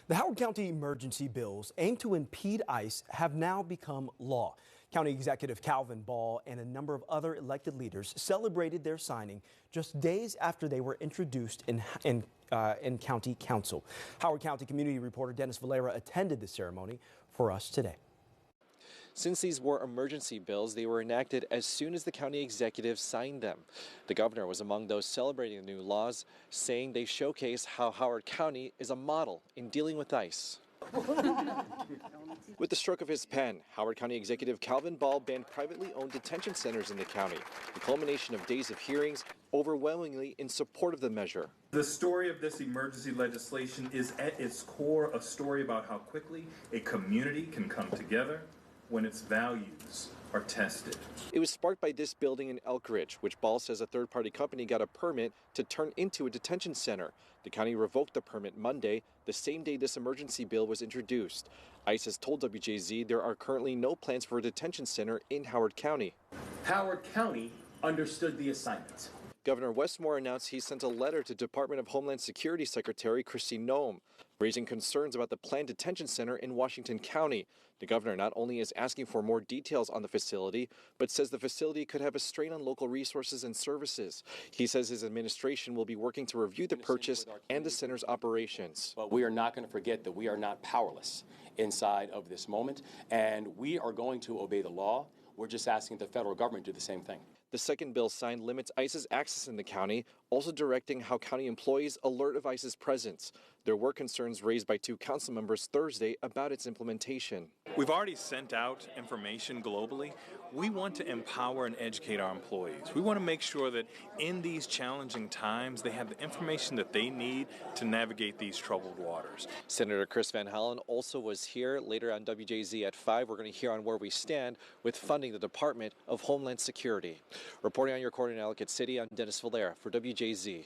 The Howard County emergency bills aimed to impede ICE have now become law. County Executive Calvin Ball and a number of other elected leaders celebrated their signing just days after they were introduced in County Council. Howard County community reporter Dennis Valera attended the ceremony for us today. Since these were emergency bills, they were enacted as soon as the county executive signed them. The governor was among those celebrating the new laws, saying they showcase how Howard County is a model in dealing with ICE. With the stroke of his pen, Howard County Executive Calvin Ball banned privately owned detention centers in the county, the culmination of days of hearings overwhelmingly in support of the measure. The story of this emergency legislation is at its core a story about how quickly a community can come together when its values are tested. It was sparked by this building in Elk Ridge, which Ball says a third-party company got a permit to turn into a detention center. The county revoked the permit Monday, the same day this emergency bill was introduced. ICE has told WJZ there are currently no plans for a detention center in Howard County. Howard County understood the assignment. Governor Wes Moore announced he sent a letter to Department of Homeland Security Secretary Kristi Noem, raising concerns about the planned detention center in Washington County. The governor not only is asking for more details on the facility, but says the facility could have a strain on local resources and services. He says his administration will be working to review the purchase and the center's operations. But we are not going to forget that we are not powerless inside of this moment, and we are going to obey the law. We're just asking the federal government to do the same thing. The second bill signed limits ICE's access in the county, also directing how county employees alert of ICE's presence. There were concerns raised by two council members Thursday about its implementation. We've already sent out information globally. We want to empower and educate our employees. We want to make sure that in these challenging times, they have the information that they need to navigate these troubled waters. Senator Chris Van Hollen also was here. Later on WJZ at 5, we're going to hear on where we stand with funding the Department of Homeland Security. Reporting on your court in Ellicott City, I'm Dennis Valera for WJZ.